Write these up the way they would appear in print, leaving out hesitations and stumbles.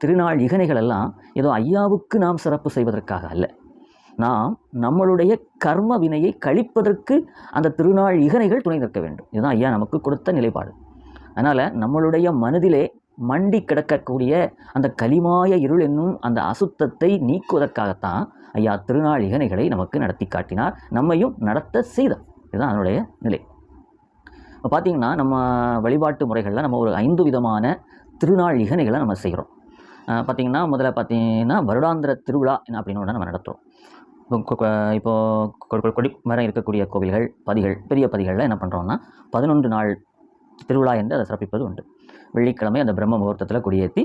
திருநாள் இகனைகள் எல்லாம் ஏதோ ஐயாவுக்கு நாம் சிறப்பு செய்வதற்காக அல்ல, நாம் நம்மளுடைய கர்ம வினையை கழிப்பதற்கு அந்த திருநாள் இகனைகள் துணை நிற்க வேண்டும். இதுதான் ஐயா நமக்கு கொடுத்த நிலைப்பாடு. அதனால் நம்மளுடைய மனதிலே மண்டி கிடக்கக்கூடிய அந்த கலிமாய இருள் என்னும் அந்த அசுத்தத்தை நீக்குவதற்காகத்தான் ஐயா திருநாள் இகனைகளை நமக்கு நடத்தி காட்டினார், நம்மையும் நடத்த செய்தார். இதுதான் அதனுடைய நிலை. இப்போ பார்த்திங்கன்னா நம்ம வழிபாட்டு முறைகளில் நம்ம ஒரு 5 விதமான திருநாள் இகனைகளை நம்ம செய்கிறோம். பார்த்திங்கன்னா முதல்ல பார்த்திங்கன்னா வருடாந்திர திருவிழா அப்படின்னு ஒன்று நம்ம நடத்துகிறோம். இப்போது கொடி மரம் இருக்கக்கூடிய கோவில்கள், பதிகள், பெரிய பதிகளில் என்ன பண்ணுறோம்னா 11 நாள் திருவிழா என்று அதை சிறப்பிப்பது உண்டு. வெள்ளிக்கிழமை அந்த பிரம்ம முகூர்த்தத்தில் கொடியேற்றி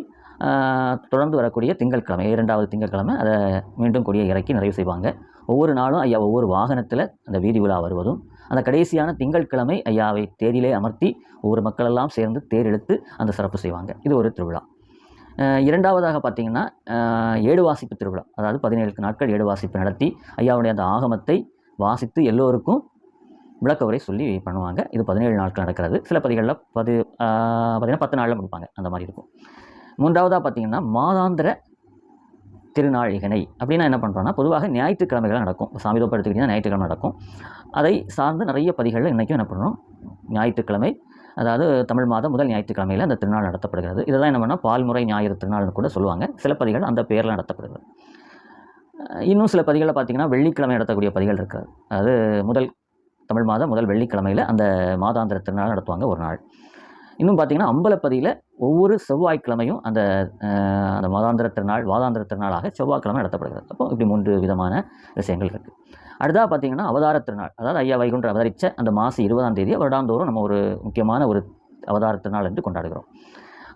தொடர்ந்து வரக்கூடிய திங்கட்கிழமை 2வது திங்கட்கிழமை அதை மீண்டும் கொடியை இறக்கி நிறைவு செய்வாங்க. ஒவ்வொரு நாளும் ஐயா ஒவ்வொரு வாகனத்தில் அந்த வீதி விழா வருவதும், அந்த கடைசியான திங்கட்கிழமை ஐயாவை தேரிலே அமர்த்தி ஒவ்வொரு மக்களெல்லாம் சேர்ந்து தேர் இழுத்து அந்த சிறப்பு செய்வாங்க. இது ஒரு திருவிழா. 2வதாக பார்த்திங்கன்னா ஏடு வாசிப்பு திருவிழா. அதாவது 17 நாட்கள் ஏடு வாசிப்பு நடத்தி ஐயாவுடைய அந்த ஆகமத்தை வாசித்து எல்லோருக்கும் விளக்க உரை சொல்லி பண்ணுவாங்க. இது 17 நாட்கள் நடக்கிறது. சில பதிகளில் பார்த்திங்கன்னா 10 நாளில் முடிப்பாங்க, அந்த மாதிரி இருக்கும். 3வதாக பார்த்திங்கன்னா மாதாந்திர திருநாள் இகனை. அப்படின்னா என்ன பண்ணுறோன்னா, பொதுவாக ஞாயிற்றுக்கிழமைகள் நடக்கும். சாமிதோப்பு எடுத்துக்கிட்டிங்கன்னா ஞாயிற்றுக்கிழமை நடக்கும். அதை சார்ந்து நிறைய பதிகளில் இன்றைக்கும் என்ன பண்ணுறோம், ஞாயிற்றுக்கிழமை, அதாவது தமிழ் மாதம் முதல் ஞாயிற்றுக்கிழமையில் அந்த திருநாள் நடத்தப்படுகிறது. இதெல்லாம் என்ன பண்ணால் பால்முறை ஞாயிறு திருநாள்னு கூட சொல்லுவாங்க. சில பதிகள் அந்த பேரில் நடத்தப்படுகிறது. இன்னும் சில பதிகளில் பார்த்திங்கன்னா வெள்ளிக்கிழமை நடத்தக்கூடிய பதிகள் இருக்காது. அதாவது தமிழ் மாதம் முதல் வெள்ளிக்கிழமையில் அந்த மாதாந்திர திருநாள் நடத்துவாங்க ஒரு நாள். இன்னும் பார்த்திங்கன்னா அம்பலப்பதியில் ஒவ்வொரு செவ்வாய்க்கிழமையும் அந்த மாதாந்திர திருநாள் வாதாந்திர திருநாளாக செவ்வாய்க்கிழமை நடத்தப்படுகிறது. அப்போ இப்படி 3 விதமான விஷயங்கள் இருக்குது. அடுத்ததாக பார்த்திங்கன்னா அவதார திருநாள். அதாவது ஐயா வைகுண்டர் அவதரித்த அந்த மாசி 20ஆம் தேதியை வருடாந்தோறும் நம்ம ஒரு முக்கியமான ஒரு அவதார திருநாள் என்று கொண்டாடுகிறோம்.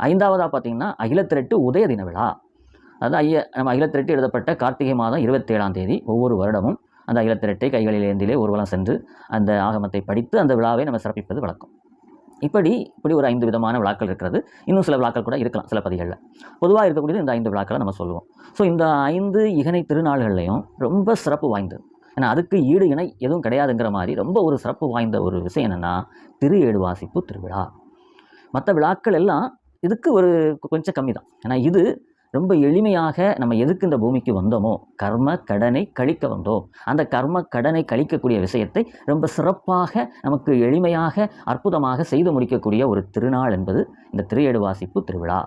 5வதாக பார்த்திங்கன்னா அகிலத்திரட்டு உதய தின விழா. அதாவது நம்ம அகிலத்திரட்டு எழுதப்பட்ட கார்த்திகை மாதம் 27ஆம் தேதி ஒவ்வொரு வருடமும் அந்த அகிலத்திரட்டை கைகளில் ஏந்திலே ஊர்வலம் சென்று அந்த ஆகமத்தை படித்து அந்த விழாவை நம்ம சிறப்பிப்பது வழக்கம். இப்படி ஒரு 5 விதமான விழாக்கள் இருக்கிறது. இன்னும் சில விழாக்கள் கூட இருக்கலாம் சில பதிகளில். பொதுவாக இருக்கக்கூடியது இந்த 5 விழாக்களை நம்ம சொல்லுவோம். ஸோ இந்த 5 இகனை திருநாள்கள்லையும் ரொம்ப சிறப்பு வாய்ந்தது. ஏன்னா அதுக்கு ஈடு இணை எதுவும் கிடையாதுங்கிற மாதிரி ரொம்ப ஒரு சிறப்பு வாய்ந்த ஒரு விஷயம் என்னென்னா திரு ஏடு வாசிப்பு திருவிழா. மற்ற விழாக்கள் எல்லாம் இதுக்கு கொஞ்சம் கம்மி தான். ஏன்னா இது ரொம்ப எளிமையாக நம்ம எதுக்கு இந்த பூமிக்கு வந்தோமோ கர்ம கடனை கழிக்க வந்தோம், அந்த கர்ம கடனை கழிக்கக்கூடிய விஷயத்தை ரொம்ப சிறப்பாக நமக்கு எளிமையாக அற்புதமாக செய்து முடிக்கக்கூடிய ஒரு திருநாள் என்பது இந்த திரு ஏடு வாசிப்பு திருவிழா.